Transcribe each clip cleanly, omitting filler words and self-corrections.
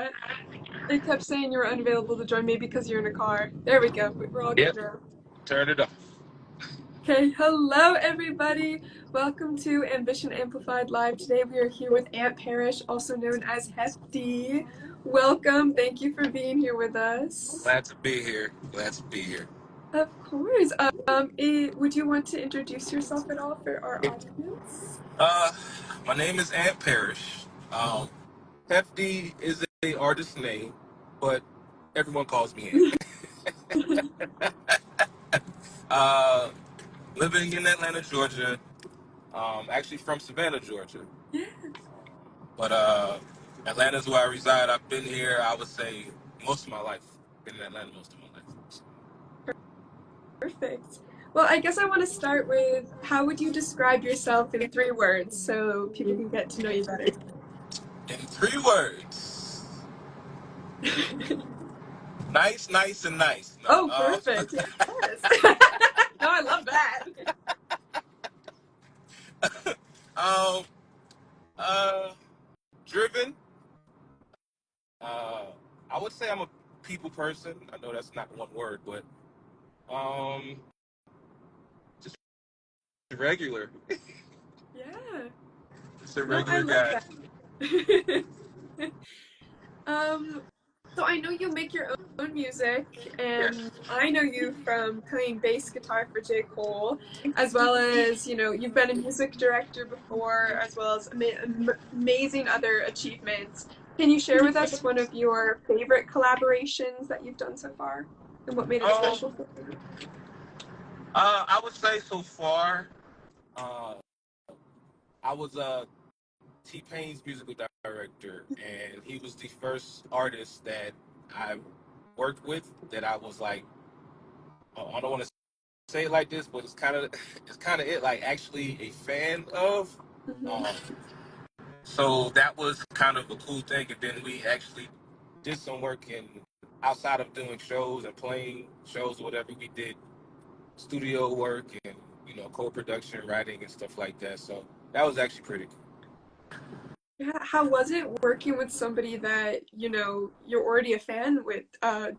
that. It kept saying you were unavailable to join, maybe because you're in a car. There we go. We're all good Yep, now. turn it off. Okay, hello everybody. Welcome to Ambition Amplified Live. Today we are here with Aunt Parish, also known as HEF-D. Welcome. Thank you for being here with us. Glad to be here. Glad to be here. Of course. Would you want to introduce yourself at all for our audience? Uh, my name is Aunt Parish. Hefty is a artist name, but everyone calls me Aunt. uh, living in Atlanta, Georgia. Actually from Savannah, Georgia. Yeah, But Atlanta is where I reside. I've been here, I would say, most of my life. Been in Atlanta most of my life. perfect. Well, I guess I want to start with how would you describe yourself in 3 words so people can get to know you better? In 3 words, nice, nice, and nice. No, Oh, perfect. Yes. No, I love that. um, uh, driven. Uh, I would say I'm a people person. I know that's not one word, but um, just regular. Yeah. Just a No, I regular love guy. that. Um, so I know you make your own music, Yes. and I know you from playing bass guitar for J. Cole, as well as, you've been a music director before, as well as amazing other achievements. Can you share with us one of your favorite collaborations that you've done so far, and what made it Um, special for you? I would say so far, uh, I was T-Pain's musical director, and he was the first artist that I worked with that I was like, I don't want to say it like this, but it's kind of it, like actually a fan of. Mhm. Um, so that was kind of a cool thing, and then we actually did some work in outside of doing shows and playing shows or whatever. We did studio work and co-production, writing, and stuff like that. So that was actually pretty cool. Yeah, how was it working with somebody that, you're already a fan with?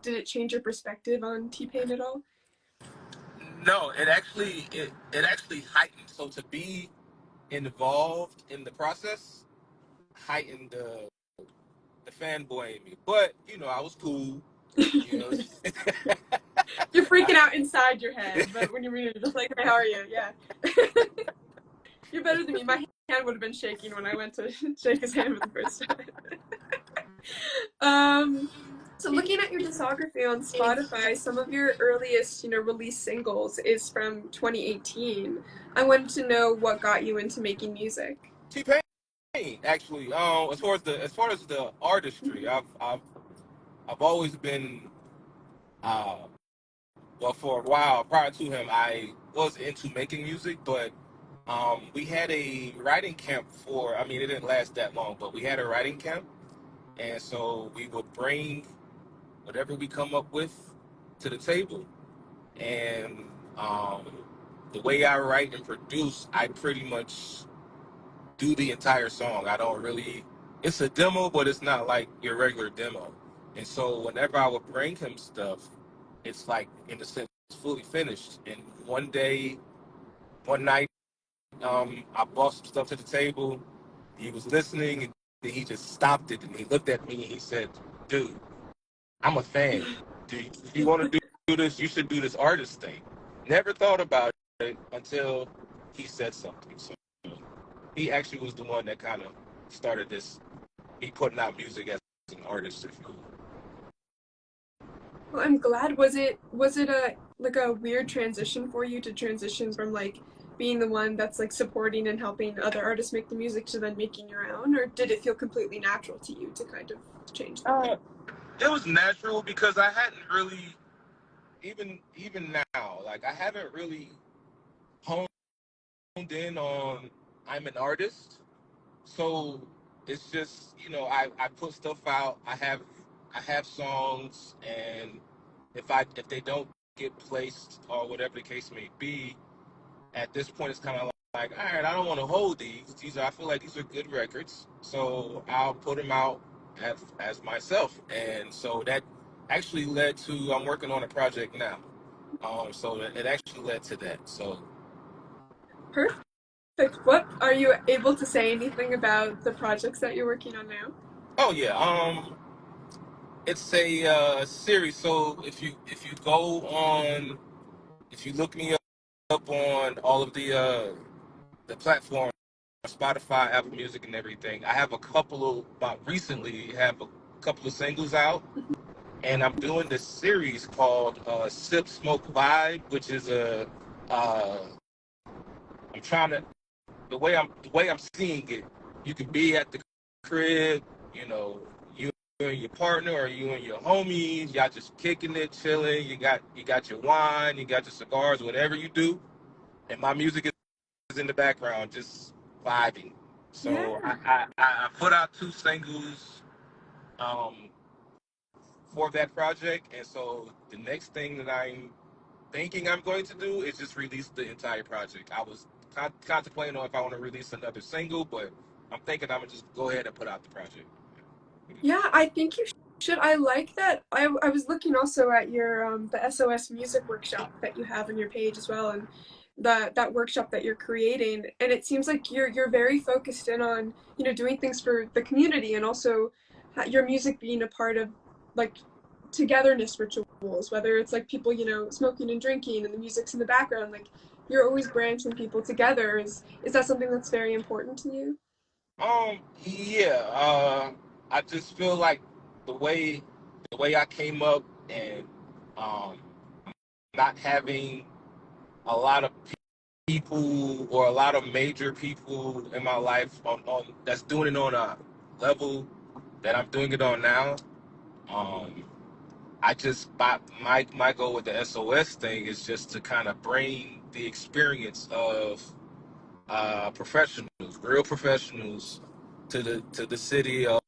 Did it change your perspective on T-Pain at all? No, it actually heightened. So to be involved in the process heightened the fanboy in me. But I was cool. You know, You're freaking out inside your head, but when you read it, you're just like, hey, how are you? Yeah. You're better than me. My hand would have been shaking when I went to shake his hand for the first time. Um, so looking at your discography on Spotify, some of your earliest, released singles is from 2018. I wanted to know what got you into making music. T-Pain actually. As far as the artistry, I've always been uh, well, for a while prior to him, I was into making music, but we had a writing camp I mean, it didn't last that long, but we had a writing camp. And so we would bring whatever we come up with to the table. And um, the way I write and produce, I pretty much do the entire song. I don't really, it's a demo, but it's not like your regular demo. And so whenever I would bring him stuff, it's like, in a sense, fully finished. And one night, I brought some stuff to the table. He was listening, and then he just stopped it, and he looked at me and he said, "Dude, I'm a fan. If you want to do this, you should do this artist thing." Never thought about it until he said something. So he actually was the one that kind of started this. He putting out music as an artist, if you will. Well, I'm glad. Was it a weird transition for you to transition from like being the one that's like supporting and helping other artists make the music to then making your own, or did it feel completely natural to you to kind of change that? Uh, it was natural because I hadn't really, even now, like I haven't really honed in on I'm an artist. So it's just, I put stuff out. I have songs, and if they don't get placed or whatever the case may be, at this point it's kind of like, all right, I don't want to hold these. I feel like these are good records, so I'll put them out as myself, and so that actually led to I'm working on a project now. So it actually led to that. So, Perfect. What are you able to say anything about the projects that you're working on now? oh yeah, it's a series. So if you go on, if you look me up on all of the platforms, Spotify, Apple Music, and everything, I have a couple of about recently have a couple of singles out, and I'm doing this series called Sip Smoke Vibe, which is a uh, I'm trying to the way I'm seeing it. You could be at the crib, you know, you and your partner or you and your homies, y'all just kicking it, chilling. You got your wine, you got your cigars, whatever you do, and my music is in the background, just vibing. Yeah. So I put out two singles um, for that project, and so the next thing that I'm thinking I'm going to do is just release the entire project. I was contemplating on if I want to release another single, but I'm thinking I'm gonna just go ahead and put out the project. Yeah, I think you should. I like that. I was looking also at your the SOS music workshop that you have on your page as well, and that workshop that you're creating. And it seems like you're very focused in on, you know, doing things for the community, and also your music being a part of like togetherness rituals, whether it's like people, you know, smoking and drinking and the music's in the background, like you're always branching people together. Is that something that's very important to you? Yeah. I just feel like the way the way I came up and um, not having a lot of people or a lot of major people in my life on that's doing it on a level that I'm doing it on now. Um, I just my goal with the SOS thing is just to kind of bring the experience of professionals, real professionals, to the city of.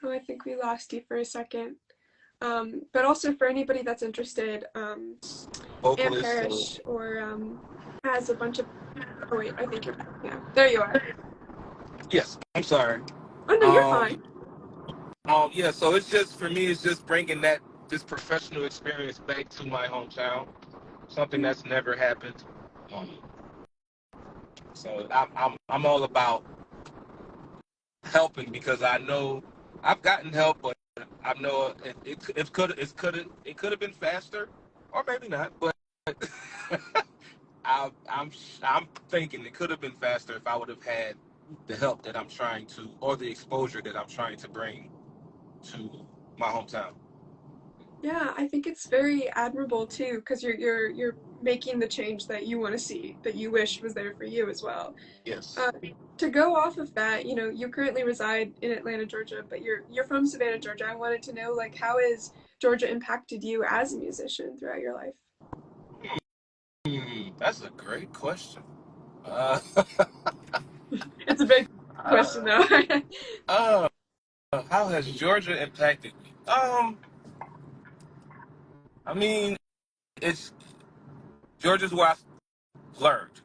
Oh, I think we lost you for a second. But also for anybody that's interested, Ann Vocalists. So Parrish or has a bunch of. Oh wait, I think you're back now. There you are. yes, I'm sorry. Oh no, you're Um, fine. yeah. So it's just for me, it's just bringing that this professional experience back to my hometown. Something Mhm. that's never happened. Um, so I'm all about helping because I know I've gotten help, but I know it could have been faster, or maybe not. But I, I'm I'm thinking it could have been faster if I would have had the help that I'm trying to, or the exposure that I'm trying to bring to my hometown. Yeah, I think it's very admirable too, because you're making the change that you want to see, that you wish was there for you as well. Yes. Uh, to go off of that, you know, you currently reside in Atlanta, Georgia, but you're from Savannah, Georgia. I wanted to know, like, how has Georgia impacted you as a musician throughout your life? That's a great question. Uh, It's a big question, uh, though. uh, how has Georgia impacted me? I mean, it's Georgia's where I learned.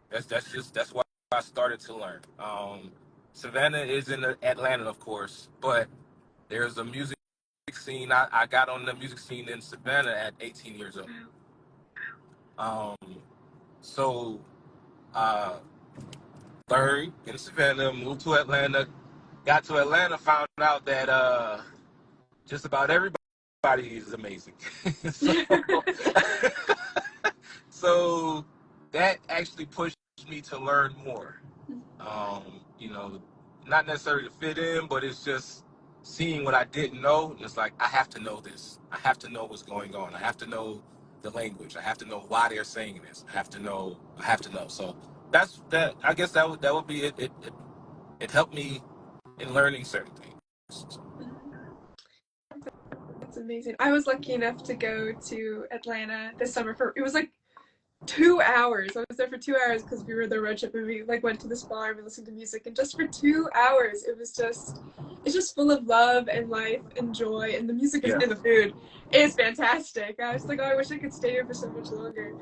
That's why I started to learn. Savannah is in Atlanta, of course, but there's a music scene. I got on the music scene in Savannah at 18 years old. Um, so uh, learned in Savannah, moved to Atlanta, got to Atlanta, found out that just about everybody is amazing. so, so that actually pushed me to learn more. You know, not necessarily to fit in, but it's just seeing what I didn't know. It's like I have to know this. I have to know what's going on. I have to know the language. I have to know why they're saying this. I have to know. I have to know. So that's that. I guess that would be it. It helped me in learning certain things. That's amazing. I was lucky enough to go to Atlanta this summer for it was like 2 hours. I was there for 2 hours because we were the road trip and we like went to this bar and we listened to music and just for 2 hours it was just it's just full of love and life and joy and the music is Yeah. and the food is fantastic. I was like, oh, I wish I could stay here for so much longer.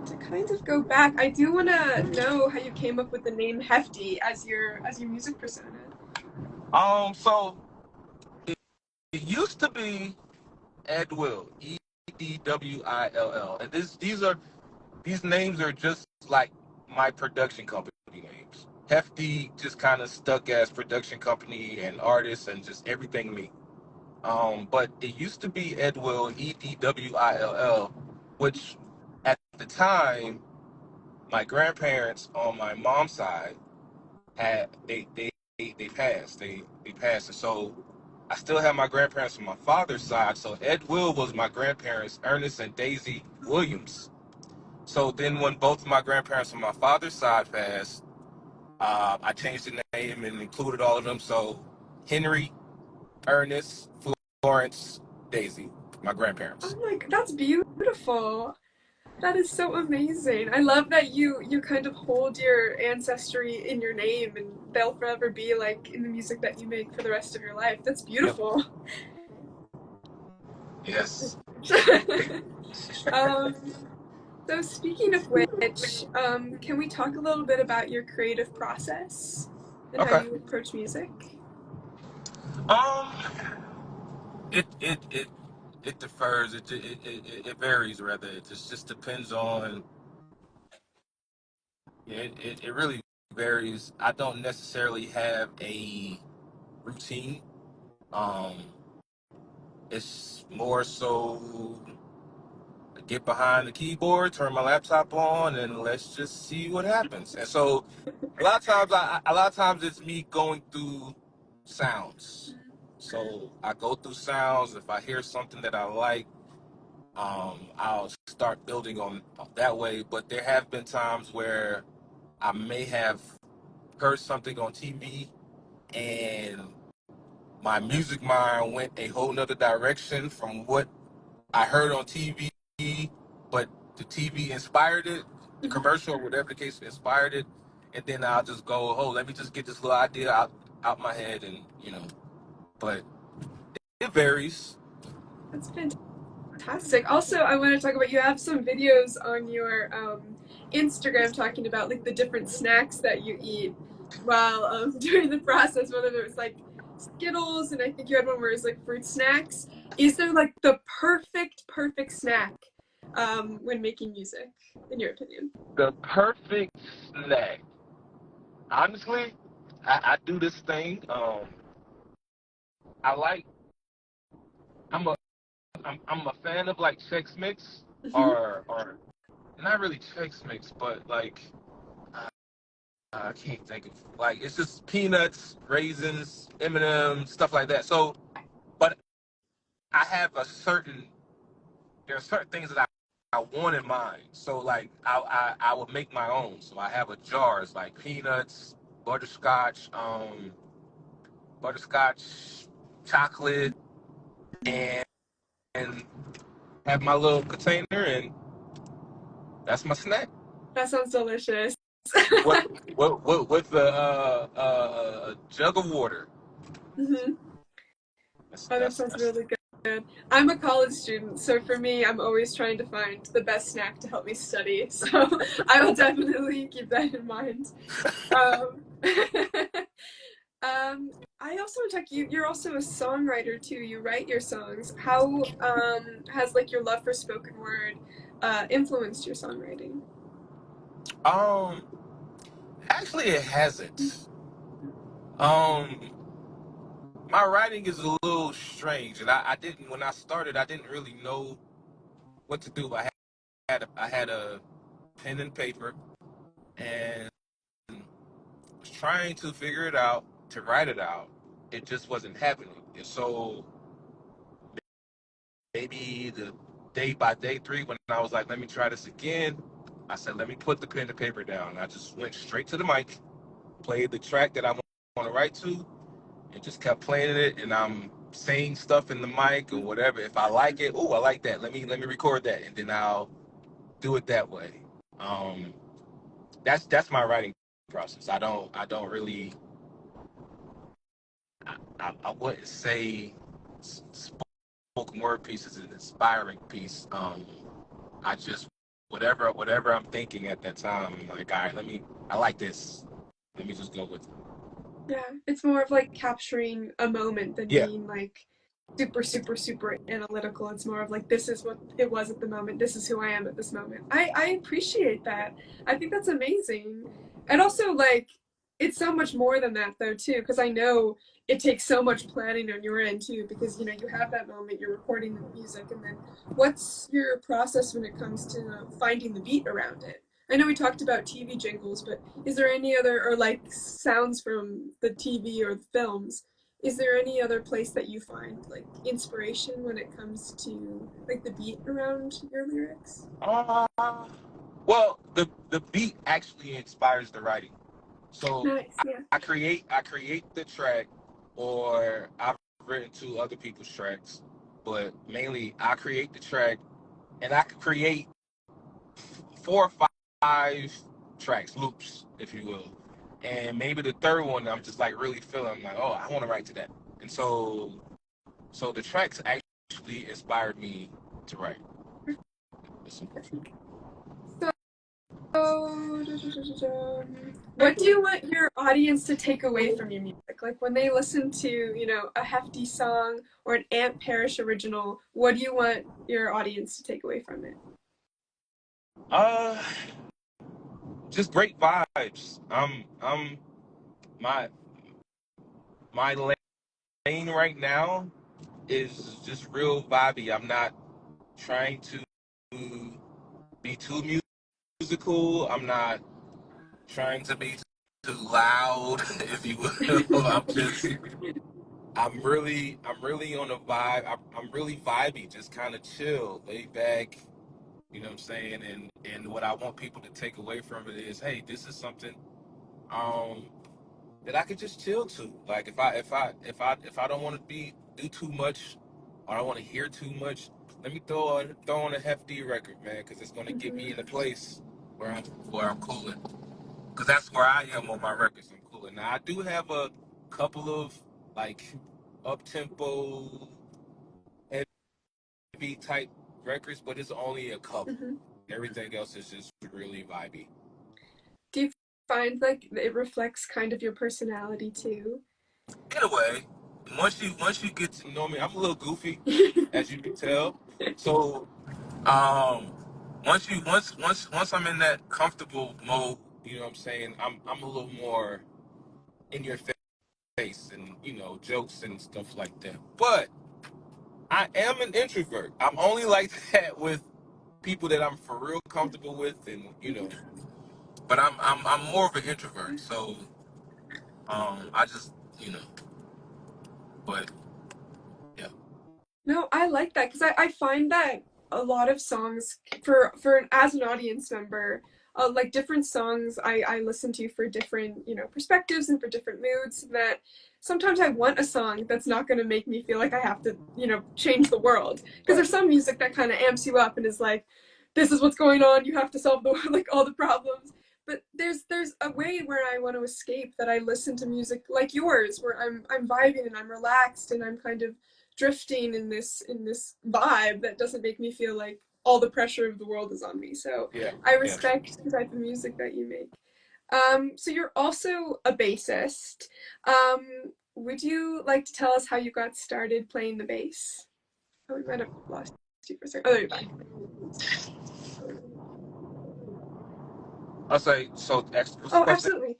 To kind kind of go back. I do want to know how you came up with the name Hefty as your music persona. So it used to be Ed Will, Edwill, and these names are just like my production company names. Hefty just kind of stuck as production company and artist and just everything me. But it used to be Edwill, Edwill, which at the time my grandparents on my mom's side had they passed. They passed. And so I still have my grandparents on my father's side. So Ed Will was my grandparents, Ernest and Daisy Williams. So then when both of my grandparents on my father's side passed, I changed the name and included all of them. So Henry, Ernest, Florence, Daisy, my grandparents. Oh my, that's beautiful. That is so amazing. I love that you kind of hold your ancestry in your name and they'll forever be like in the music that you make for the rest of your life. That's Yep. beautiful. Yes. um, so speaking of which, can we talk a little bit about your creative process and how Okay. you approach music? Um, it it differs. It varies rather. It just depends on. Yeah, it really varies. I don't necessarily have a routine. Um, it's more so get behind the keyboard, turn my laptop on, and let's just see what happens. And so, a lot of times it's me going through sounds. So I go through sounds. If I hear something that I like, I'll start building on that way. But there have been times where I may have heard something on TV and my music mind went a whole nother direction from what I heard on TV, but the TV inspired it, the Mhm. commercial or whatever the case inspired it, and then I'll just go, oh, let me just get this little idea out my head, and but it varies. That's fantastic. Also, I want to talk about you have some videos on your Instagram talking about like the different snacks that you eat while doing the process, whether it was like Skittles, and I think you had one where it was like fruit snacks. Is there like the perfect snack when making music, in your opinion? The perfect snack. Honestly, I do this thing. I like. I'm a I'm a fan of like Chex Mix Hmm. or not really Chex Mix, but like I can't think of like it's just peanuts, raisins, M&M, stuff like that. So, but I have a certain there are certain things that I want in mind. So like I will make my own. So I have a jars like peanuts, butterscotch, butterscotch, chocolate, and have my little container, and that's my snack. That sounds delicious. What with a jug of water. Hmm. Oh, that sounds That's really good. I'm a college student, so for me, I'm always trying to find the best snack to help me study. So I will definitely keep that in mind. Um, I also want to talk. You're also a songwriter too. You write your songs. How has like your love for spoken word influenced your songwriting? um actually it hasn't. Um my writing is a little strange, and I didn't when I started I didn't really know what to do. I had a pen and paper and was trying to figure it out to write it out. It just wasn't happening. And so maybe the day by day three when I was like, let me try this again, I said, let me put the pen and paper down. I just went straight to the mic, played the track that I want to write to, and just kept playing it. And I'm saying stuff in the mic or whatever. If I like it, oh, I like that. Let me record that, and then I'll do it that way. Um, that's my writing process. I don't really I wouldn't say spoken word piece is an inspiring piece. I just whatever I'm thinking at that time. I'm like, all right, I like this. Let me just go with it. Yeah, it's more of like capturing a moment than Yeah. being like super, super, super analytical. It's more of like this is what it was at the moment. This is who I am at this moment. I appreciate that. I think that's amazing. And also like it's so much more than that though too, because I know it takes so much planning on your end too, because you know you have that moment, you're recording the music, and then what's your process when it comes to finding the beat around it? I know we talked about TV jingles, but is there any other, or like sounds from the TV or the films? Is there any other place that you find like inspiration when it comes to like the beat around your lyrics? Uh, well, the beat actually inspires the writing. So Nice, yeah. I create the track, or I've written to other people's tracks, but mainly I create the track, and I could create 4 or 5 tracks, loops, if you will. And maybe the third one I'm just like really feeling like, oh, I want to write to that. And so the tracks actually inspired me to write. So, what do you want your audience to take away from your music? Like when they listen to, you know, a hefty song or an Ant Parish original, what do you want your audience to take away from it? Uh, just great vibes. I'm my my lane right now is just real vibey. I'm not trying to be too musical. I'm not trying to be too loud, if you will. I'm really on a vibe. I'm really vibey, just kind of chill, laid back. You know what I'm saying? And what I want people to take away from it is, hey, this is something um that I could just chill to. Like if I don't want to be do too much, or I don't want to hear too much, let me throw on a hefty record, man, because it's gonna get me Mhm. in a place where I'm cooling. Because that's where I am on my records. I'm cooling. Now I do have a couple of like up tempo, heavy type records, but it's only a couple. Mhm. Everything else is just really vibey. Do you find like it reflects kind of your personality too? In a way, once you get to know me, I'm a little goofy, as you can tell. So um, once I'm in that comfortable mode, you know what I'm saying. I'm a little more in your face and jokes and stuff like that. But I am an introvert. I'm only like that with people that I'm for real comfortable with, and But I'm more of an introvert, so I just you know. But yeah. No, I like that because I find that a lot of songs as an audience member, like different songs I listen to for different perspectives and for different moods. That sometimes I want a song that's not going to make me feel like I have to change the world because Right. there's some music that kind of amps you up and is like, this is what's going on. You have to solve the like all the problems. But there's a way where I want to escape that I listen to music like yours, where I'm vibing and I'm relaxed and I'm kind of drifting in this vibe that doesn't make me feel like all the pressure of the world is on me. So Yeah. I Yeah. respect the type of music that you make. So you're also a bassist. Would you like to tell us how you got started playing the bass? Oh, we might have lost you for a second. Oh, there you're back. I'll say so. What's the Oh, question? absolutely.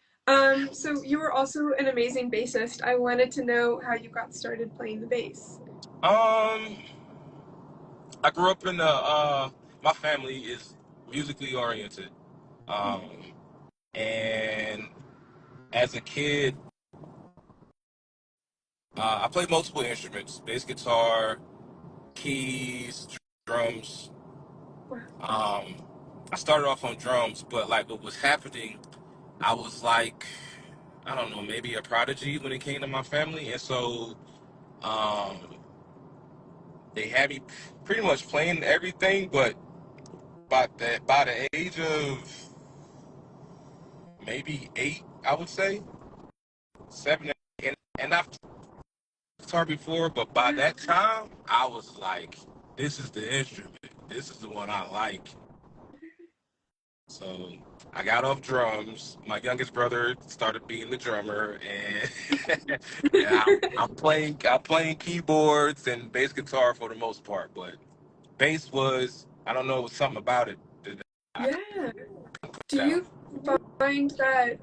So you were also an amazing bassist. I wanted to know how you got started playing the bass. Um, I grew up in my family is musically oriented. Um, and as a kid, I played multiple instruments: bass guitar, keys, drums. Wow. Um, I started off on drums, but like what was happening, I was like, I don't know, maybe a prodigy when it came to my family, and so um, they had me pretty much playing everything. But by the age of maybe 8, I would say 7, and I've guitar before, but by Wow. that time, I was like, this is the instrument. This is the one I like. So I got off drums. My youngest brother started being the drummer, and I'm playing keyboards and bass guitar for the most part. But bass was, I don't know, it was something about it that I Yeah. Do put down. you find that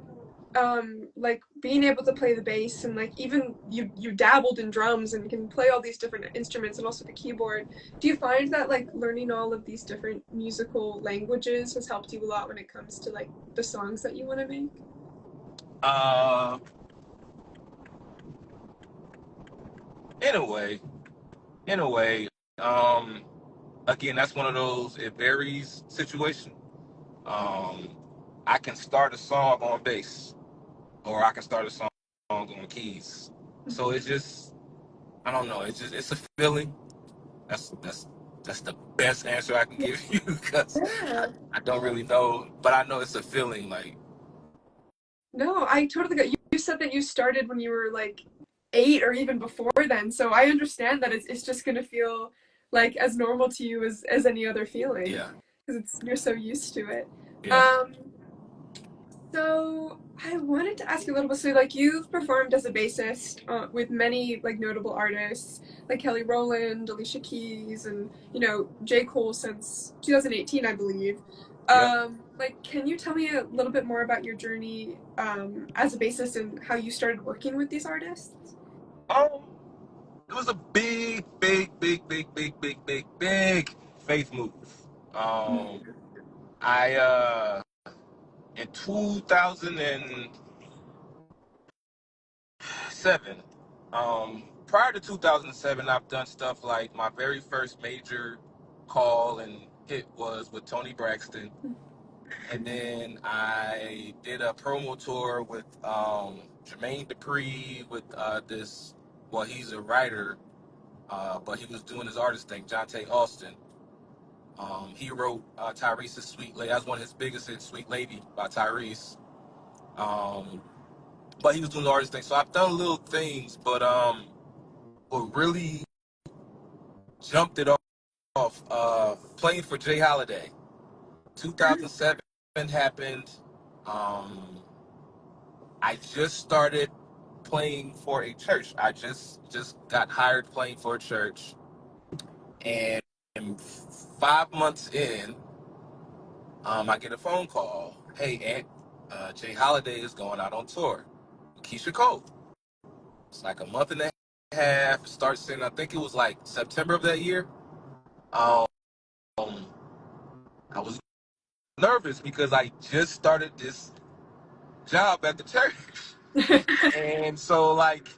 like being able to play the bass and like even you dabbled in drums and can play all these different instruments and also the keyboard, do you find that like learning all of these different musical languages has helped you a lot when it comes to like the songs that you want to make? Uh, in a way, in a way. Um, Again, that's one of those, it varies situation. Um, I can start a song on bass, or I can start a song on keys. So it's just, I don't know. It's a feeling. That's the best answer I can give you because Yeah. I don't really know, but I know it's a feeling. Like, No, I totally got you. You said that you started when you were like 8 or even before then. So I understand that it's just gonna feel like as normal to you as any other feeling yeah, because it's you're so used to it. yeah, Um, so I wanted to ask you a little bit. So like you've performed as a bassist with many like notable artists like Kelly Rowland, Alicia Keys, and J. Cole since 2018, I believe. yep. Like, can you tell me a little bit more about your journey as a bassist and how you started working with these artists? Um, it was a big, big, big, big, big, big, big, big faith move. Um, I in 2007, prior to 2007, I've done stuff like my very first major call and hit was with Tony Braxton. And then I did a promo tour with Jermaine Dupri with this, well, he's a writer, but he was doing his artist thing, Jonte Austin. He wrote Tyrese's Sweet Lady. That was one of his biggest hits, Sweet Lady by Tyrese. Um, but he was doing the artist thing. So I've done little things, but what really jumped it off, playing for Jay Holiday. 2007 happened. Um, I just started playing for a church. I just got hired playing for a church, and 5 months in, I get a phone call. Hey, Aunt, Jay Holiday is going out on tour. Keisha Cole. It's like a month and a half. Starts in, I think it was like September of that year. Um, I was nervous because I just started this job at the church, and so like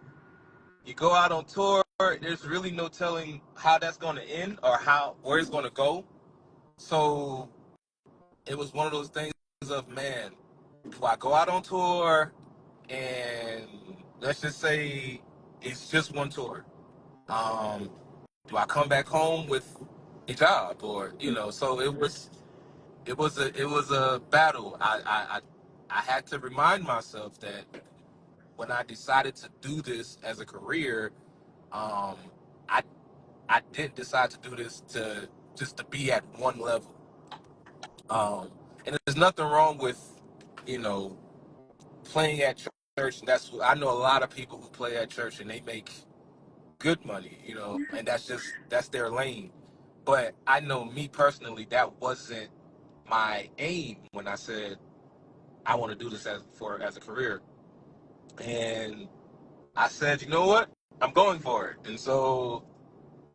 you go out on tour. There's really no telling how that's going to end or where it's going to go. So it was one of those things of, man, do I go out on tour and let's just say it's just one tour? Um, do I come back home with a job, or So it was a battle. I had to remind myself that when I decided to do this as a career, um, I I didn't decide to do this to just to be at one level. And there's nothing wrong with you know playing at church. And I know a lot of people who play at church and they make good money, and that's their lane. But I know me personally, that wasn't my aim when I said I want to do this as a career. And I said, you know what? I'm going for it. And so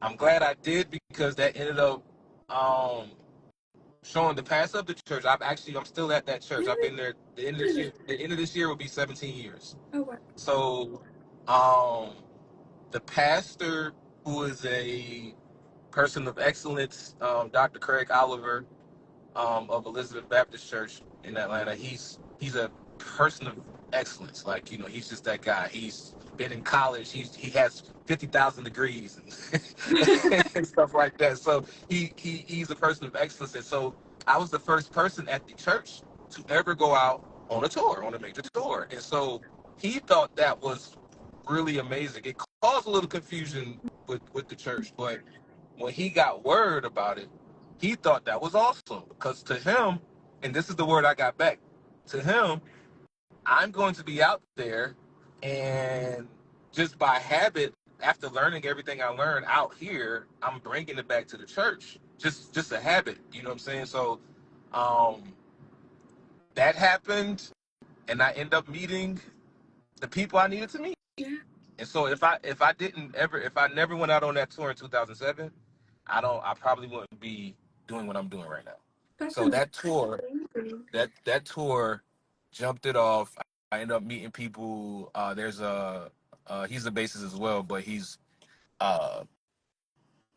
I'm glad I did because that ended up um, showing the pass of the church. I'm still at that church. I've Really? been there. The end of this year. The end of this year will be 17 years. Oh, wow. So, um, the pastor, who is a person of excellence, Dr. Craig Oliver, of Elizabeth Baptist Church in Atlanta. He's a person of excellence. Like he's just that guy. He's been in college. He has 50,000 degrees and stuff like that. So he's a person of excellence. And so I was the first person at the church to ever go out on a tour, on a major tour. And so he thought that was really amazing. It caused a little confusion with the church, but when he got word about it, he thought that was awesome because to him, And this is the word I got back to him. I'm going to be out there, and just by habit, after learning everything I learned out here, I'm bringing it back to the church. Just a habit, you know what I'm saying? So, um, that happened, and I end up meeting the people I needed to meet. Yeah, And so if I never went out on that tour in 2007, I probably wouldn't be doing what I'm doing right now. that's So that tour, amazing. that tour jumped it off. I ended up meeting people. There's a he's a bassist as well, but he's uh,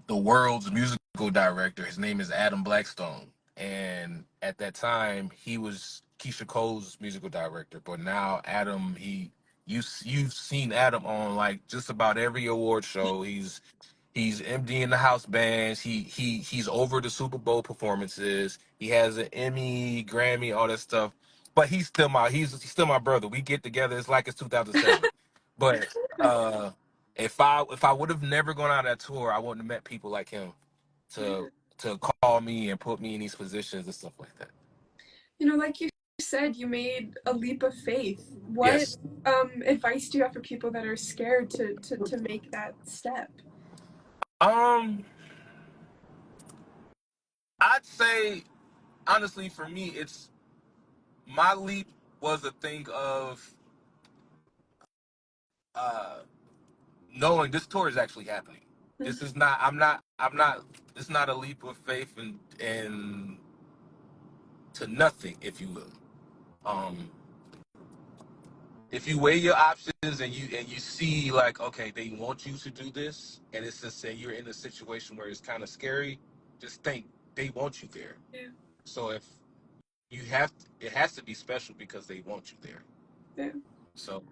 the world's musical director. His name is Adam Blackstone, and at that time he was Keisha Cole's musical director. But now Adam, you've seen Adam on like just about every award show. He's MD in the house bands. He's over the Super Bowl performances. He has an Emmy, Grammy, all that stuff. But he's still my brother. We get together. It's like it's 2007. But if I would have never gone on that tour, I wouldn't have met people like him Yeah. to to call me and put me in these positions and stuff like that. Like you said, you made a leap of faith. What Yes. advice do you have for people that are scared to make that step? Um, I'd say honestly, for me, it's my leap was a thing of uh knowing this tour is actually happening. This is not. I'm not. It's not a leap of faith and to nothing, if you will. Um, if you weigh your options and you see like, okay, they want you to do this, and it's just say you're in a situation where it's kind of scary. Just think they want you there. Yeah, So if you have, it has to be special because they want you there. yeah, So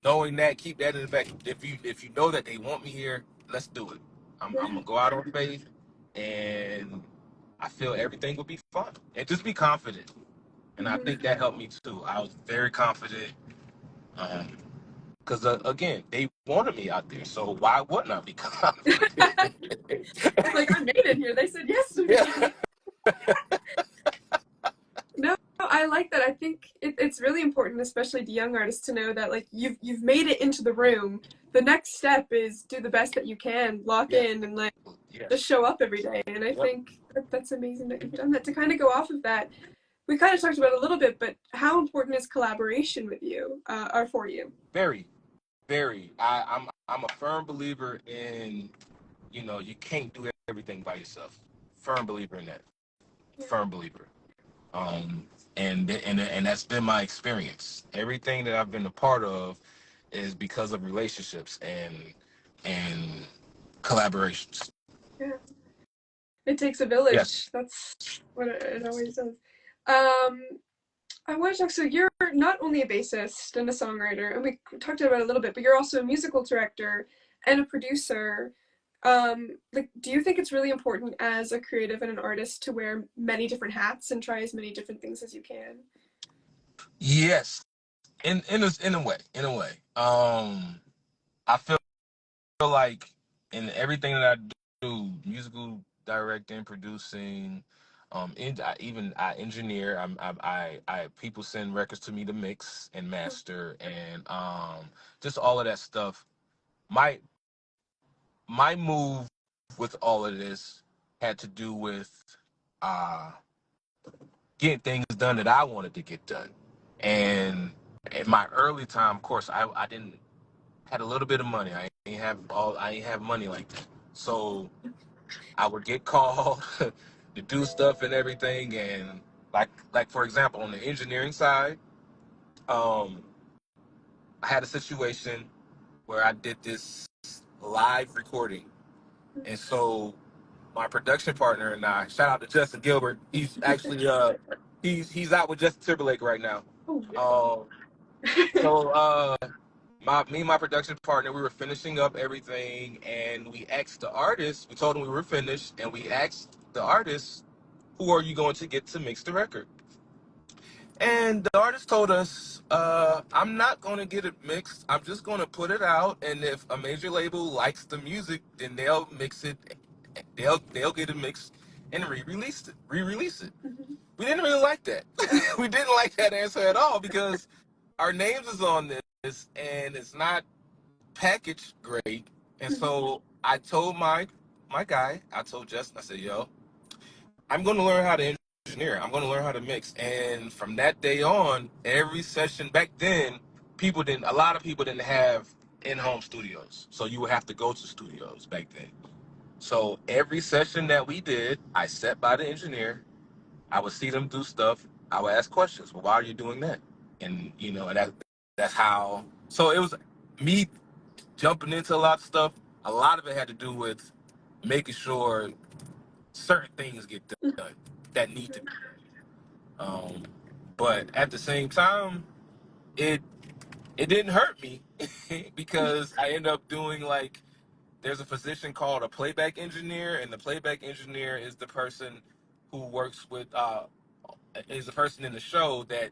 knowing that, keep that in the back. If you know that they want me here, let's do it. I'm yeah, gonna go out on faith, and I feel everything will be fun. And just be confident. And I mhm, think that helped me too. I was very confident, because again, they wanted me out there, so why wouldn't I be confident? It's like I made it here. They said yes to Yeah, me. No, I like that. I think it's really important, especially to young artists, to know that like you've made it into the room. The next step is do the best that you can, lock yeah, in, and like just yes, show up every day. And I yep, think that's amazing that you've done that. To kind of go off of that, we kind of talked about it a little bit, but how important is collaboration with you, or for you? very, very. I'm a firm believer in, you can't do everything by yourself. Firm believer in that. Yeah, Firm believer. Um, and that's been my experience. Everything that I've been a part of is because of relationships and collaborations. yeah. It takes a Yes. village. That's what it always does. Um, I want to talk. So you're not only a bassist and a songwriter, and we talked about it a little bit, but you're also a musical director and a producer. Like, do you think it's really important as a creative and an artist to wear many different hats and try as many different things as you can? Yes. In a way. I feel like in everything that I do, musical directing, producing, I engineer. I people send records to me to mix and master, and just all of that stuff. My my move with all of this had to do with uh, getting things done that I wanted to get done, and in my early time, of course, I didn't had a little bit of money. I ain't have money like that. So I would get called to do stuff and everything, and like for example, on the engineering side, um, I had a situation where I did this live recording, and so my production partner and I, shout out to Justin Gilbert. He's actually he's out with Justin Timberlake right now. Oh, yeah. Um, so me and my production partner, we were finishing up everything, and we asked the artist. We told him we were finished, and we asked the artist, "Who are you going to get to mix the record?" And the artist told us, "I'm not going to get it mixed. I'm just going to put it out, and if a major label likes the music, then they'll mix it. They'll get it mixed and re-release it. Mhm. we didn't really like that. We didn't like that answer at all because our names is on this and it's not packaged great. And so I told my guy, I told Justin, I said, yo, I'm going to learn how to engineer. I'm going to learn how to mix. And from that day on, every session back then, a lot of people didn't have in-home studios. So you would have to go to studios back then. So every session that we did, I sat by the engineer. I would see them do stuff. I would ask questions. Well, why are you doing that? And that's how. So it was me jumping into a lot of stuff. A lot of it had to do with making sure certain things get done that need to be done. But at the same time, it it didn't hurt me because I ended up doing like there's a position called a playback engineer, and the playback engineer is the person who works with is the person in the show that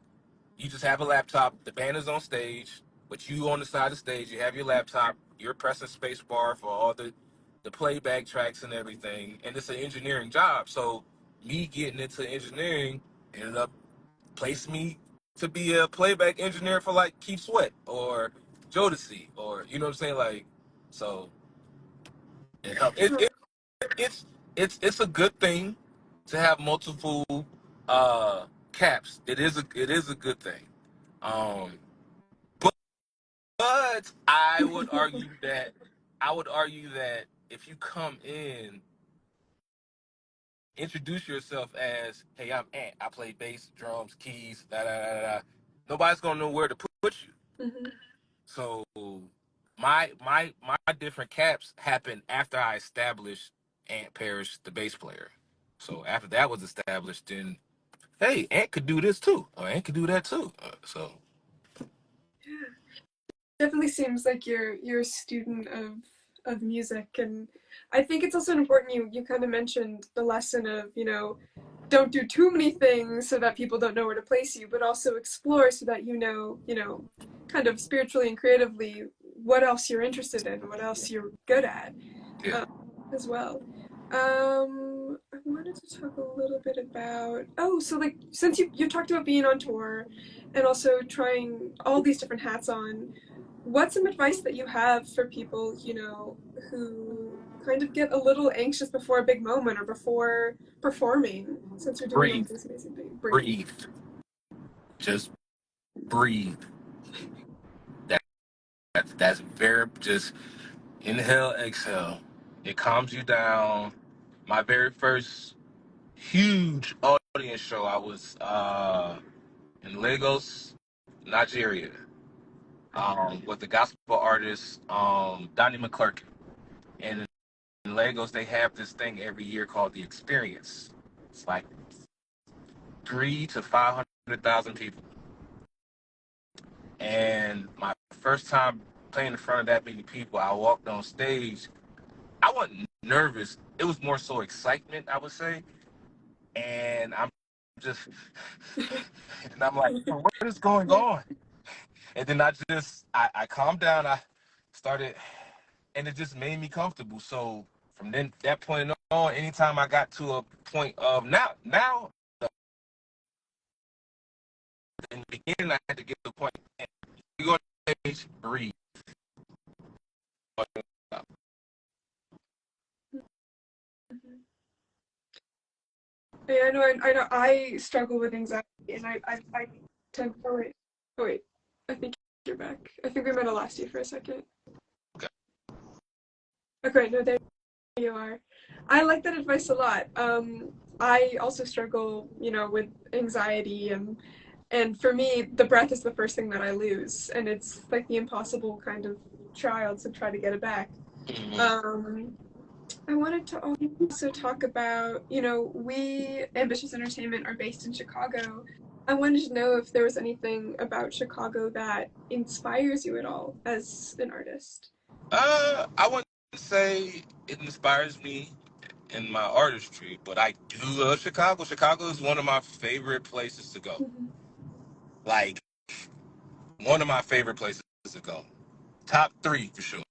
you just have a laptop, the band is on stage, but you on the side of the stage, you have your laptop, you're pressing space bar for all the playback tracks and everything, and it's an engineering job. So me getting into engineering ended up placing me to be a playback engineer for like Keith Sweat or Jodeci or you know what I'm saying, like so it, it, it's a good thing to have multiple caps. It is a good thing. Um, but I would argue that if you come in, introduce yourself as, "Hey, I'm Ant. I play bass, drums, keys, da da da da." Nobody's gonna know where to put you. Mm-hmm. So my different caps happened after I established Ant Parrish, the bass player. So after that was established, then hey, Ant could do this too, or Ant could do that too. So Yeah. Definitely seems like you're a student of music, and I think it's also important you kind of mentioned the lesson of, don't do too many things so that people don't know where to place you, but also explore so that kind of spiritually and creatively what else you're interested in, what else you're good at, yeah, um, as well. I wanted to talk a little bit about, so like since you talked about being on tour and also trying all these different hats on, what's some advice that you have for people, who kind of get a little anxious before a big moment or before performing, since you're doing all breathe, these amazing things? Breathe. breathe, just breathe. That, that's very just inhale, exhale. It calms you down. My very first huge audience show, I was in Lagos, Nigeria, with the gospel artist Donnie McClurkin. And in Lagos, they have this thing every year called the Experience. It's like 300,000 to 500,000 people. And my first time playing in front of that many people, I walked on stage. I wasn't nervous. It was more so excitement, I would say. And I'm just, and I'm like, what is going Yeah. on? And then I calmed down. I started, and it just made me comfortable. So from then that point on, anytime I got to a point of now in the beginning, I had to get to the point. You go on stage, breathe. Yeah, I know I struggle with anxiety, and I tend, oh wait, I think you're back. I think we might have lost you for a second. Okay. Okay, no, there you are. I like that advice a lot. I also struggle, with anxiety, and for me, the breath is the first thing that I lose, and it's like the impossible kind of trial to try to get it back. Mhm. Um, I wanted to also talk about, we, Ambitious Entertainment, are based in Chicago. I wanted to know if there was anything about Chicago that inspires you at all as an artist. I wouldn't say it inspires me in my artistry, but I do love Chicago. Chicago is one of my favorite places to go. Mhm. Like one of my favorite places to go. Top three for sure.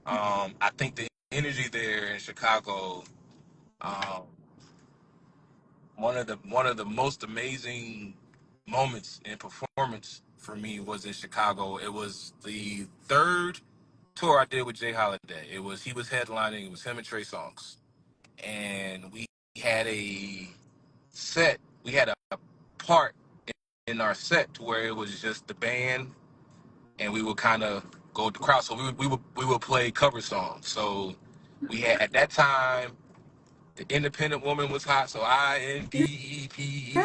I think the energy there in Chicago, um, one of the most amazing moments in performance for me was in Chicago. It was the third tour I did with Jay Holiday. He was headlining. It was him and Trey Songz, and we had a set. We had a part in our set to where it was just the band, and we would kind of go with the crowd. So we would play cover songs. So we had at that time the Independent Woman was hot. So INPEPE,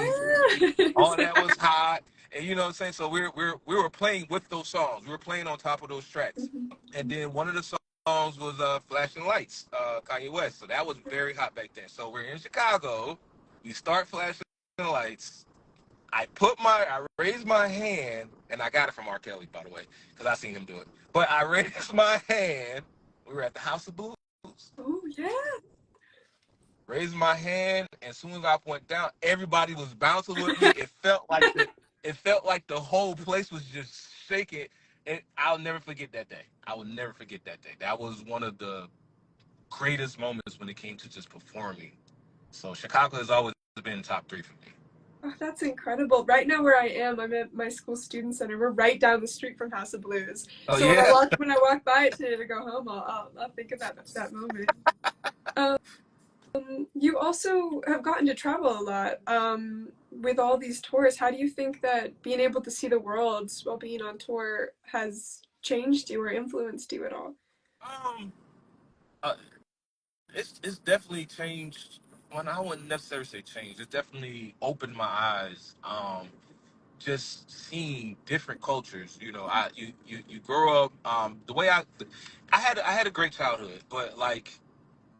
all that was hot. And you know what I'm saying? So we were playing with those songs. We were playing on top of those tracks. And then one of the songs was Flashing Lights, Kanye West. So that was very hot back then. So we're in Chicago. We start flashing lights. I raised my hand, and I got it from R. Kelly, by the way, because I seen him do it. But I raised my hand. We were at the House of Blues. Oh yeah. Raised my hand, and as soon as I went down, everybody was bouncing with me. It felt like the whole place was just shaking. And I'll never forget that day. I will never forget that day. That was one of the greatest moments when it came to just performing. So Chicago has always been top three for me. Oh, that's incredible. Right now where I am, I'm at my school student center. We're right down the street from House of Blues. Oh So yeah. when I walk by it today to go home, I'll think of that moment. Um, you also have gotten to travel a lot with all these tours. How do you think that being able to see the world while being on tour has changed you or influenced you at all? Um, uh, it's definitely changed. Well, I wouldn't necessarily say changed. It's definitely opened my eyes. Just seeing different cultures. You know, you grow up. The way I had a great childhood, but like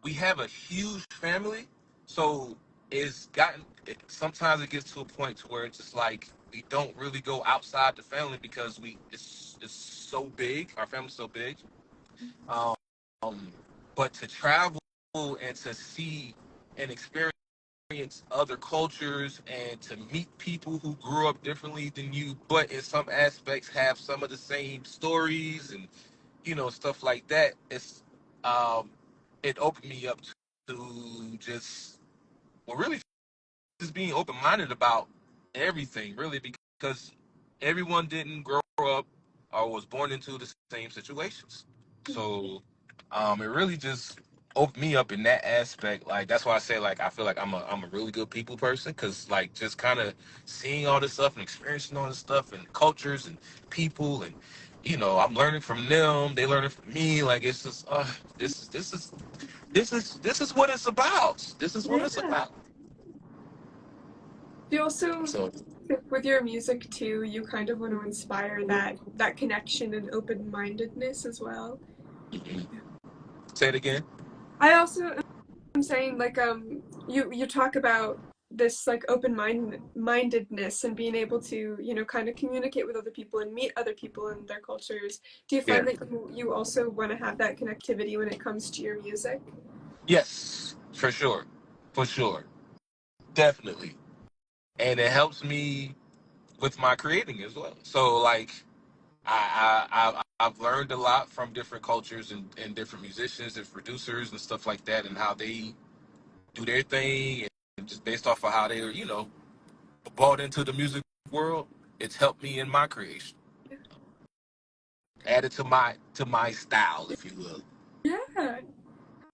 we have a huge family, so sometimes it gets to a point to where it's just like we don't really go outside the family because it's so big. Our family's so big. Um, but to travel and to see and experience other cultures and to meet people who grew up differently than you, but in some aspects have some of the same stories and stuff like that. Um, it opened me up to just really just being open minded about everything, really, because everyone didn't grow up or was born into the same situations. So it really just opened me up in that aspect. Like that's why I say like I feel like I'm a really good people person because like just kind of seeing all this stuff and experiencing all this stuff and cultures and people and I'm learning from them, they learning from me. Like it's just this is what it's about. This is what it's Yeah. about. Do you also So think with your music too, you kind of want to inspire that connection and open-mindedness as well? mhm. Say it again. I also am saying like you talk about this like mindedness and being able to kind of communicate with other people and meet other people and their cultures. Do you Yeah. find that you also want to have that connectivity when it comes to your music? Yes, for sure. For sure. Definitely. And it helps me with my creating as well. So like I've learned a lot from different cultures and different musicians and producers and stuff like that and how they do their thing and just based off of how they were, bought into the music world, it's helped me in my creation. Added to my style, if you will. Yeah.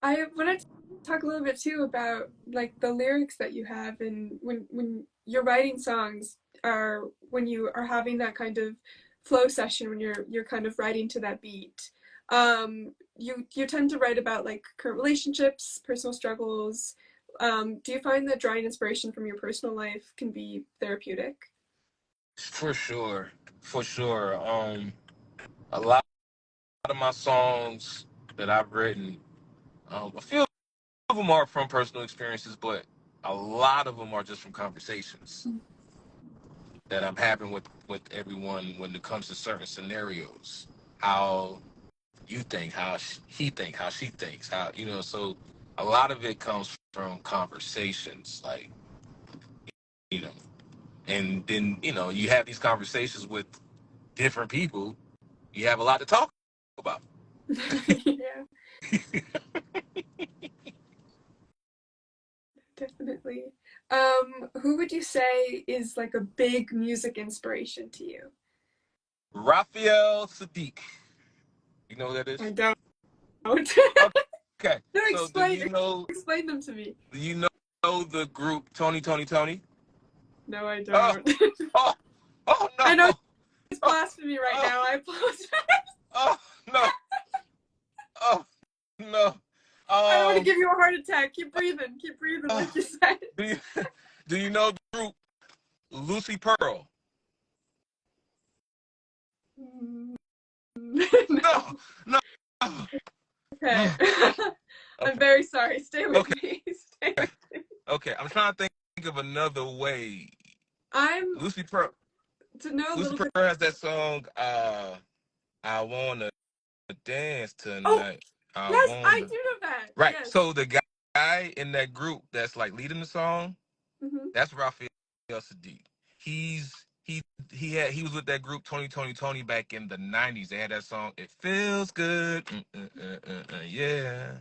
I wanted to talk a little bit too about like the lyrics that you have and when you're writing songs are when you are having that kind of flow session when you're kind of writing to that beat. You tend to write about like current relationships, personal struggles. Do you find that drawing inspiration from your personal life can be therapeutic? For sure. For sure. A lot of my songs that I've written, a few of them are from personal experiences, but a lot of them are just from conversations that I'm having with everyone when it comes to certain scenarios. How you think, how he think, how she thinks, how So a lot of it comes from conversations, like you know, and then you have these conversations with different people. You have a lot to talk about. Yeah, definitely. Who would you say is like a big music inspiration to you? Raphael Sadiq. You know who that I is? don't. Okay. No, So explain them to me. do you know the group Tony Tony Tony? No, I Oh, don't. oh, oh I know no. it's Oh, blasphemy right oh, now. I apologize. oh no. Oh no. I don't want to Um give you a heart attack. Keep breathing, uh, like you said. do you do you know the group Lucy Pearl? No. No, no, no, Okay. no. I'm Okay. very sorry. Stay with Okay. me. Stay with me. Okay. I'm trying to think of another way. I'm Lucy Pearl to know a Lucy little bit. Pearl has that song, I wanna dance Oh, tonight. I yes, I wanna do know that. Right. Yes. So the guy in that group that's like leading the song, Hmm. that's Raphael Sadiq. He's he was with that group Tony Tony Tony back in the '90s. They had that song. It feels good, yeah.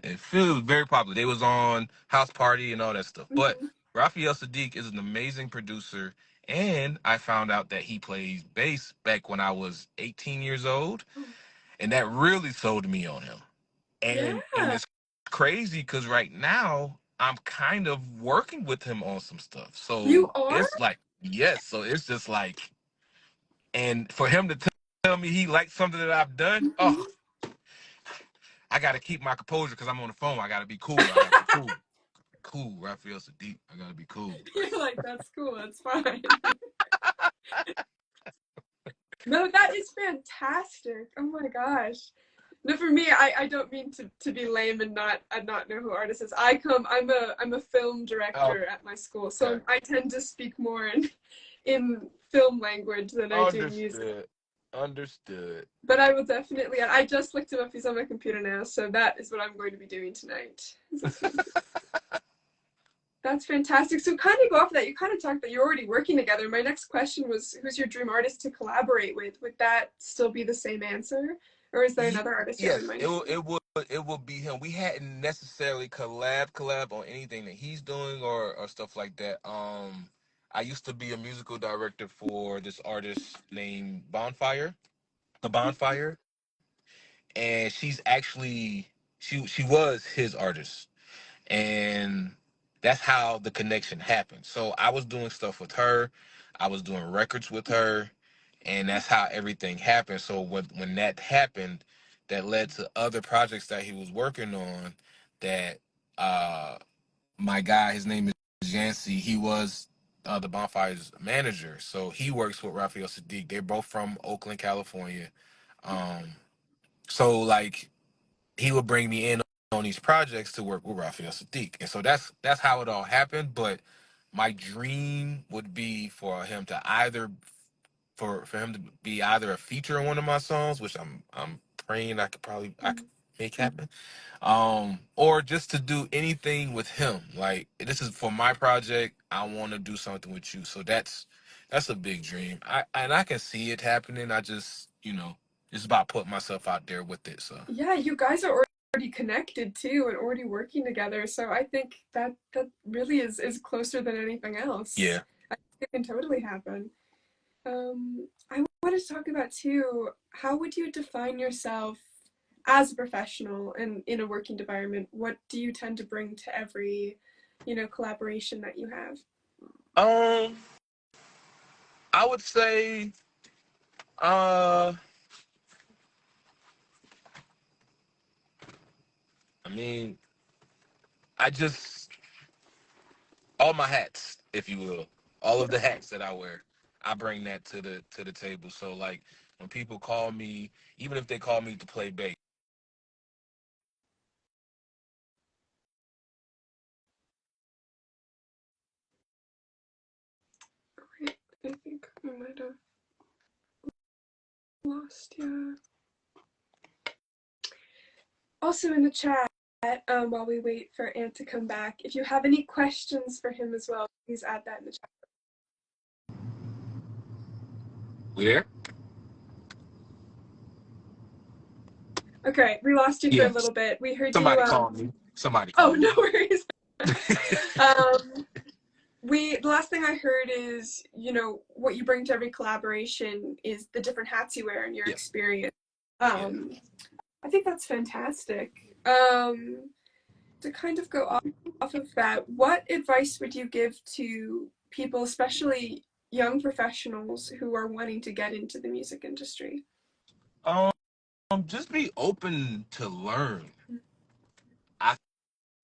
It feels very popular. They was on House Party and all that stuff. But Hmm. Raphael Sadiq is an amazing producer, and I found out that he plays bass back when I was 18 years old, and that really sold me on him. And Yeah. it's crazy because right now I'm kind of working with him on some stuff. You So are? it's like, yes. So it's just like, and for him to tell me he likes something that I've done, Hmm. oh, I got to keep my composure because I'm on the phone. I got to be cool. I got to be cool. Cool, Raphael Sadiq. I got to be cool. You're like, that's cool. That's fine. No, that is fantastic. Oh my gosh. No, for me, I don't mean to be lame and not know who artist is. I'm a film Oh, director at my school, okay. so I tend to speak more in film language than I do music. Understood. Understood. But I will definitely. I just looked him up. He's on my computer now, so that is what I'm going to be doing tonight. Is listening to. That's fantastic. So kind of go off of that. You kind of talked that you're already working together. My next question was, who's your dream artist to collaborate with? Would that still be the same answer, or is there Ye- another artist you have in yes, mind? it will be him. We hadn't necessarily collab on anything that he's doing or stuff like that. I used to be a musical director for this artist named The Bonfire, and she's actually she was his artist, and that's how the connection happened. So I was doing stuff with her, I was doing records with her, and that's how everything happened. So when that happened, that led to other projects that he was working on. That my guy, his name is Yancey. He was the Bonfire's manager, so he works with Raphael Sadiq. They're both from Oakland, California. Um, so like he would bring me in on these projects to work with Raphael Sadiq. And so that's how it all happened. But my dream would be for him to either for him to be either a feature on one of my songs, which I'm praying I could make happen. Or just to do anything with him. Like this is for my project, I want to do something with you. So that's a big dream. I can see it happening. I just, it's about putting myself out there with it. So Yeah, you guys are already connected too and already working together. So I think that really is closer than anything else. yeah. I think it can totally happen. I wanted to talk about too, how would you define yourself as a professional and in a working environment? What do you tend to bring to every, collaboration that you have? Um, I would say, uh, I mean, I just all my hats, if you will, all of the hats that I wear, I bring that to the table. So like when people call me, even if they call me to play bass, Right. I think we might have lost you. Also in the chat, while we wait for Ant to come back, if you have any questions for him as well, please add that in the chat. we there? Okay, we lost you for a Yeah. little bit. We heard you. Somebody called me. Somebody Oh, called no me. worries. the last thing I heard is, what you bring to every collaboration is the different hats you wear and your Yeah, experience. yeah. Um, I think that's fantastic. To kind of go off of that, what advice would you give to people, especially young professionals who are wanting to get into the music industry? Um, just be open to learn. I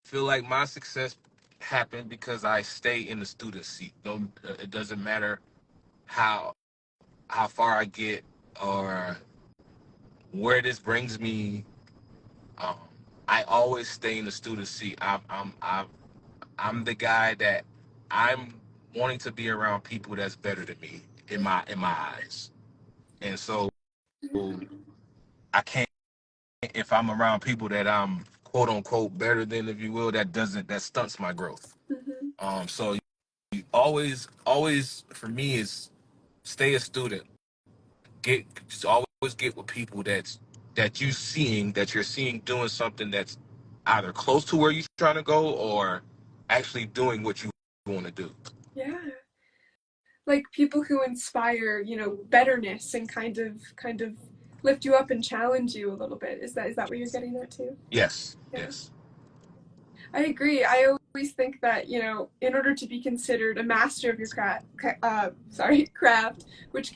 feel like my success happened because I stay in the student seat. No, it doesn't matter how far I get or where this brings me. Um, I always stay in the student seat. I'm the guy that I'm wanting to be around people that's better than me in my eyes, and so I can't if I'm around people that I'm quote unquote better than, if you will, that stunts my growth. Mm-hmm. So you always for me is stay a student. Just always get with people that you're seeing doing something that's either close to where you're trying to go or actually doing what you want to do. Yeah. Like people who inspire, betterness and kind of lift you up and challenge you a little bit. Is that what you're getting at too? Yes, Yeah. yes, I agree. I always think that, in order to be considered a master of your craft, which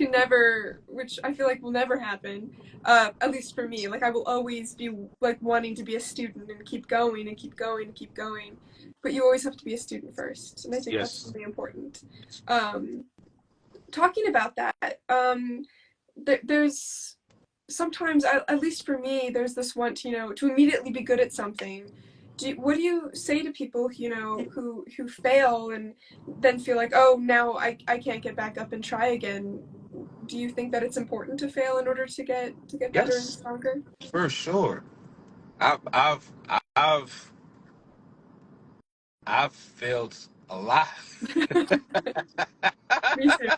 I feel like will never happen, at least for me, like I will always be like wanting to be a student and keep going and keep going and keep going. But you always have to be a student first, and I think that's yes, really important. Um, Talking about that, there's sometimes, at least for me, there's this want, to immediately be good at something. What do you say to people, who fail and then feel like, oh, now I can't get back up and try again? Do you think that it's important to fail in order to get better and yes, stronger? for sure. I've I've I've I've failed a lot. Me too.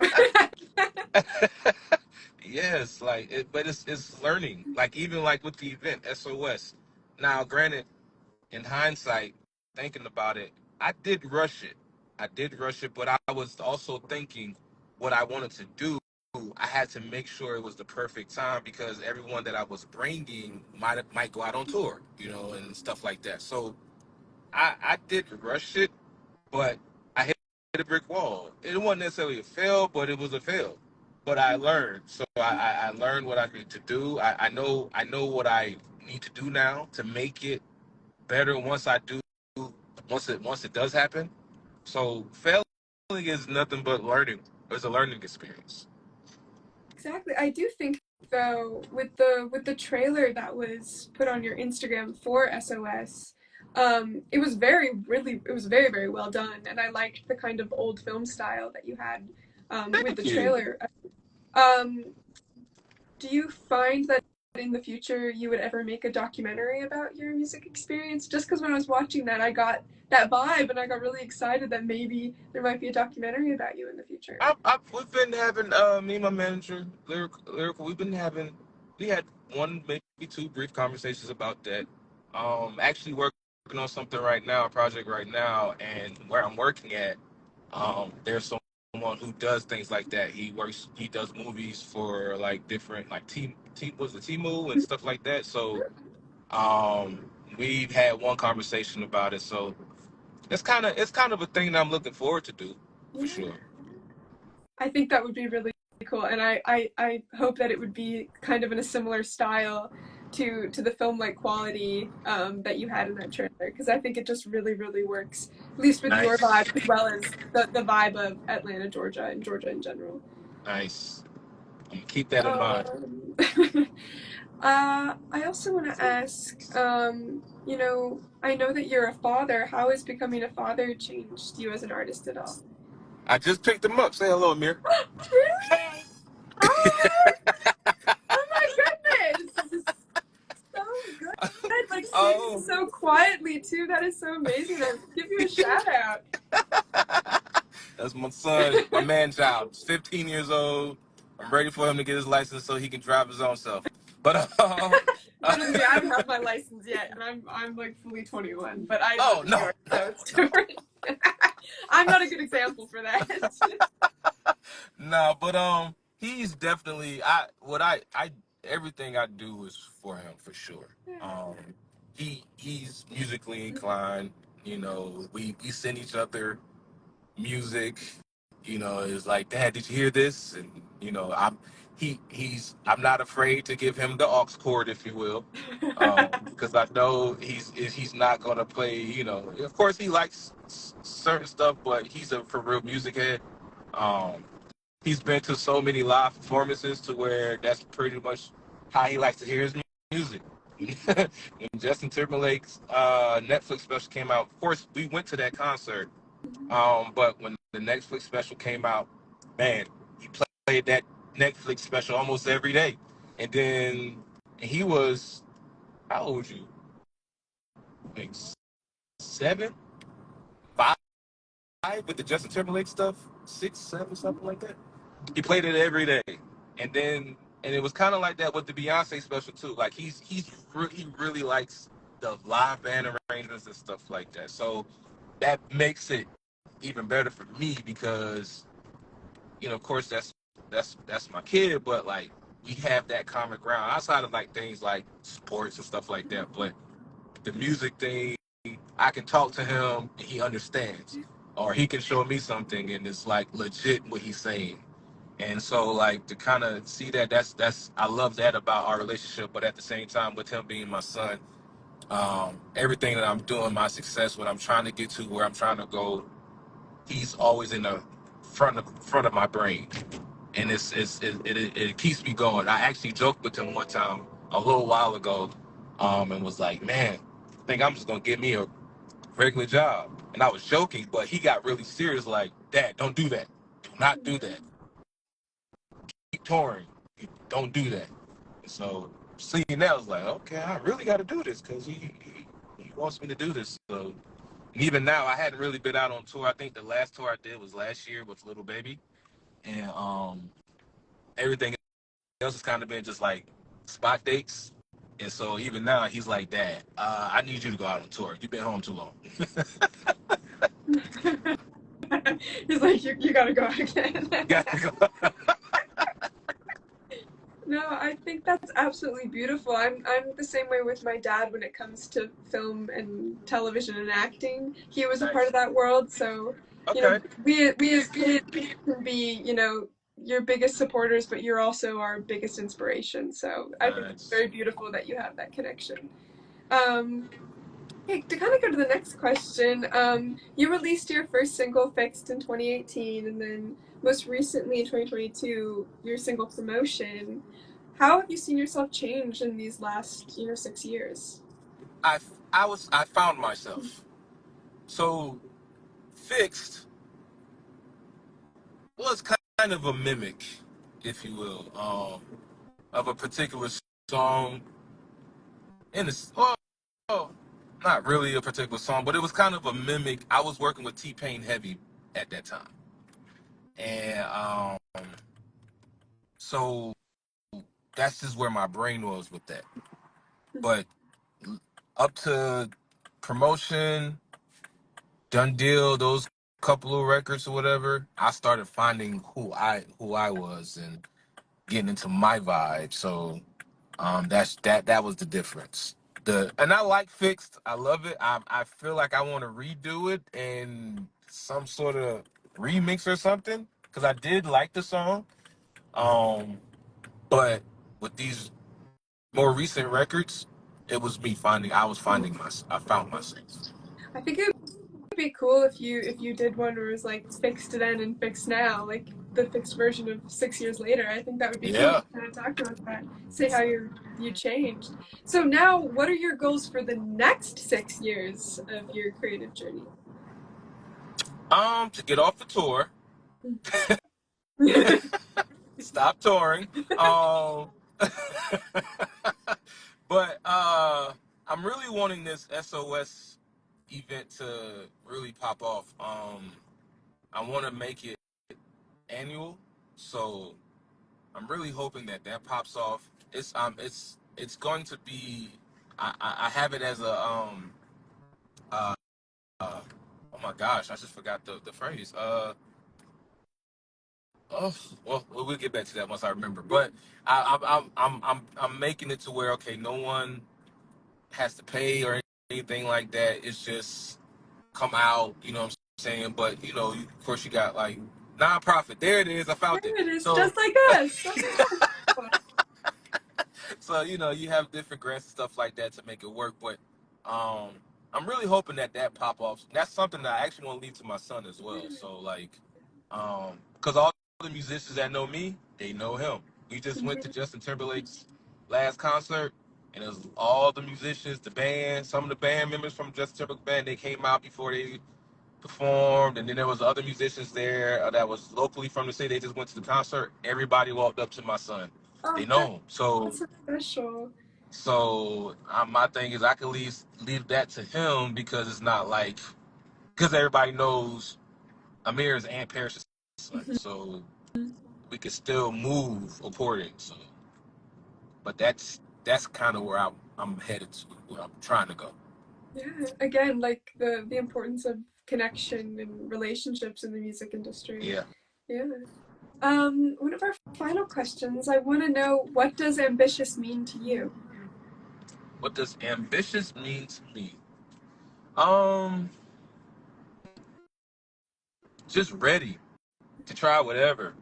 Yes, like but it's learning. Like even like with the event SOS. Now, granted, in hindsight, thinking about it, I did rush it. I did rush it, but I was also thinking what I wanted to do. I had to make sure it was the perfect time because everyone that I was bringing might go out on tour, and stuff like that. So I did rush it, but I hit a brick wall. It wasn't necessarily a fail, but it was a fail. But I learned, so I learned what I need to do. I know what I need to do now to make it better once it does happen. So failing is nothing but learning. It's a learning experience. Exactly. I do think though with the trailer that was put on your Instagram for SOS, it was very, very well done, and I liked the kind of old film style that you had with Thank the you. trailer. Um, do you find that in the future you would ever make a documentary about your music experience? Just because when I was watching that, I got that vibe, and I got really excited that maybe there might be a documentary about you in the future. We've been having me and my manager lyrical. We had one maybe two brief conversations about that. Actually working on something right now, a project right now, and where I'm working at, there's someone who does things like that. He does movies for like different like team was the Timu and stuff like that. So we've had one conversation about it. So it's kind of a thing that I'm looking forward to do for Yeah. sure. I think that would be really cool, and I hope that it would be kind of in a similar style to the film like quality that you had in that trailer, because I think it just really, really works, at least with your Nice, vibe as well as the vibe of Atlanta, Georgia, and Georgia in general. nice. Keep that in mind. Um, I also want to ask, I know that you're a father. How has becoming a father changed you as an artist at all? I just picked him up. Say hello, Amir. Really? Oh, oh my goodness! So good. Like singing Oh, so quietly too. That is so amazing. I give you a shout out. that's my son, my man child. He's 15 years old. I'm ready for him to get his license so he can drive his own self. But Better than me. I don't have my license yet, and I'm like fully 21. But I live oh in New no, York, so it's no. different. I'm not a good example for that. Nah, but he's definitely I everything I do is for him for sure. Um, he's musically inclined. You know, we send each other music. You know, it's like, Dad, did you hear this? And you know, I'm not afraid to give him the aux cord, if you will, because I know he's not gonna play. You know, of course he likes certain stuff, but he's a for real music head. Um, he's been to so many live performances to where that's pretty much how he likes to hear his music. When Justin Timberlake's Netflix special came out, of course we went to that concert. But when the Netflix special came out, man, he played that Netflix special almost every day. And then he was, how old was you? Like 7, 5 with the Justin Timberlake stuff, 6, 7, something like that. He played it every day, and it was kind of like that with the Beyonce special too. Like he really likes the live band arrangements and stuff like that. So that makes it even better for me because of course that's my kid, but like we have that common ground outside of like things like sports and stuff like that. But the music thing, I can talk to him and he understands, or he can show me something and it's like legit what he's saying. And so like to kind of see that that's I love that about our relationship. But at the same time, with him being my son, everything that I'm doing, my success, what I'm trying to get to, where I'm trying to go, he's always in the front of my brain, and it keeps me going. I actually joked with him one time a little while ago, and was like, "Man, I think I'm just gonna get me a regular job." And I was joking, but he got really serious. Like, "Dad, don't do that. Do not do that. Keep touring. Don't do that." And so seeing that, I was like, "Okay, I really got to do this because he wants me to do this." So and even now, I hadn't really been out on tour. I think the last tour I did was last year with Little Baby, and everything else has kind of been just like spot dates. And so even now, he's like, "Dad, I need you to go out on tour. You've been home too long." He's like, you gotta go out again. Gotta go. No, I think that's absolutely beautiful. I'm the same way with my dad when it comes to film and television and acting. He was a part Nice. of that world, so Okay. we as kids can be, your biggest supporters, but you're also our biggest inspiration. So I think it's Nice. very beautiful that you have that connection. Um, Hey, to kind of go to the next question, you released your first single, Fixed, in 2018, and then most recently in 2022, your single, Promotion. How have you seen yourself change in these last, 6 years? I I found myself. So Fixed was kind of a mimic, if you will, of a particular song in the well, not really a particular song, but it was kind of a mimic. I was working with T-Pain Heavy at that time, and so that's just where my brain was with that. But up to Promotion, Done Deal, those couple of records or whatever, I started finding who I was and getting into my vibe. So that was the difference. And I like Fixed. I love it. I feel like I want to redo it in some sort of remix or something because I did like the song. Um, but with these more recent records, it was me finding. I found myself. I think it would be cool if you did one where it was like fixed then and fixed now, like the fixed version of 6 years later. I think that would be cool to Yeah. kind of talk about that, say how you changed. So now, what are your goals for the next 6 years of your creative journey? To get off the tour, stop touring. Um, but I'm really wanting this SOS event to really pop off. I want to make it annual, so I'm really hoping that that pops off. It's going to be. I have it as a uh, oh my gosh, I just forgot the phrase. Oh, well, we'll get back to that once I remember. But I'm making it to where, okay, no one has to pay or anything like that. It's just come out, you know what I'm saying? But you know, of course, you got like nonprofit. There it is. I There found it. it is, So just like us. Oh, so you know, you have different grants and stuff like that to make it work. But um, I'm really hoping that pop off. That's something that I actually want to leave to my son as well. So like, because all the musicians that know me, they know him. We just went to Justin Timberlake's last concert, and it was all the musicians, the band, some of the band members from Justin Timberlake band. They came out before they performed, and then there was other musicians there that was locally from the city. They just went to the concert. Everybody walked up to my son. They oh, know him. So that's so special. my thing is I can leave that to him because it's not like because everybody knows Amir is Aunt Parrish's son, so we could still move according. So, but that's kind of where I'm headed to, where I'm trying to go. Yeah, again, like the importance of connection and relationships in the music industry. Yeah. Yeah. One of our final questions, I want to know, what does ambitious mean to you? What does ambitious mean to me? Um, just ready to try whatever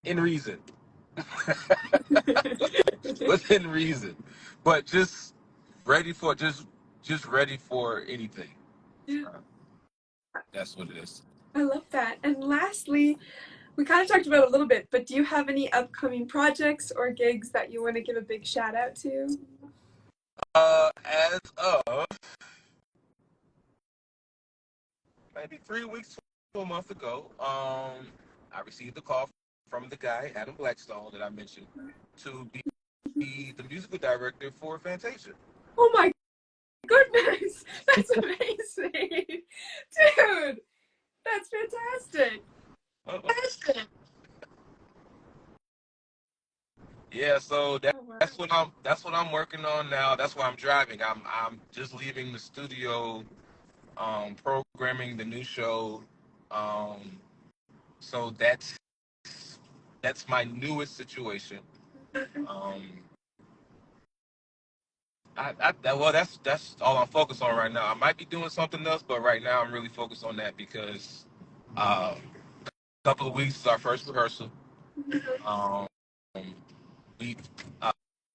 in reason, within reason, but just ready for just ready for anything. Yeah, That's what it is. I love that. And lastly, we kind of talked about it a little bit, but do you have any upcoming projects or gigs that you want to give a big shout out to? As of maybe 3 weeks to a month ago, I received a call from the guy Adam Blackstone that I mentioned to be the musical director for Fantasia. Oh my goodness, that's amazing. Dude, that's fantastic. Uh-oh. Yeah, so Oh, wow. that's what I'm working on now. That's why I'm driving. I'm just leaving the studio, programming the new show. Um, so that's my newest situation. Um, well, that's all I'm focused on right now. I might be doing something else, but right now I'm really focused on that because a couple of weeks is our first rehearsal. Um, we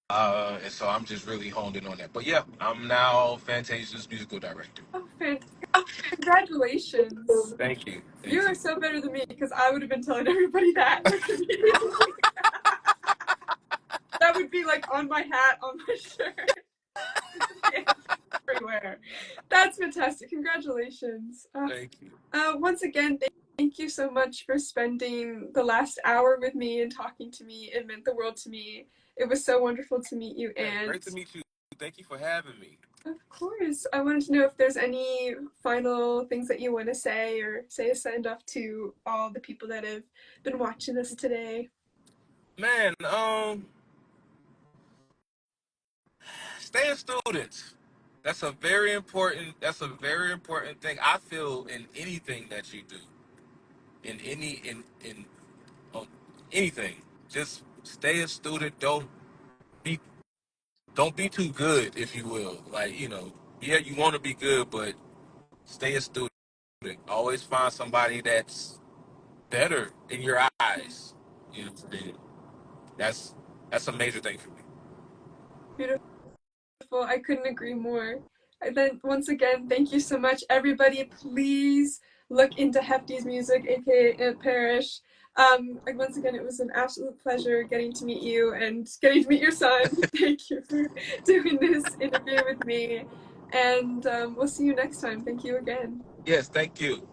and so I'm just really honed in on that. But yeah, I'm now Fantasia's musical director. Oh, fantastic. Congratulations. Thank you. You Thank are you. so better than me because I would have been telling everybody that. Like, immediately. That would be like on my hat, on my shirt, everywhere. That's fantastic. Congratulations. Thank you. Once again, thank you so much for spending the last hour with me and talking to me. It meant the world to me. It was so wonderful to meet you. Hey, And great to meet you. Thank you for having me. of course, I wanted to know if there's any final things that you want to say or say a send off to all the people that have been watching us today. Man, stay a student. That's a very important thing. I feel in anything that you do. In on anything. Just stay a student. Be don't be too good, if you will. Like, you know, yeah, you want to be good, but stay a student. Always find somebody that's better in your eyes. You know, that's that's a major thing for me. Beautiful. I couldn't agree more. And then once again, thank you so much, everybody. Please look into Hefty's music, aka Aunt Parish. And once again, it was an absolute pleasure getting to meet you and getting to meet your son. Thank you for doing this interview with me. And we'll see you next time. Thank you again. Yes, thank you.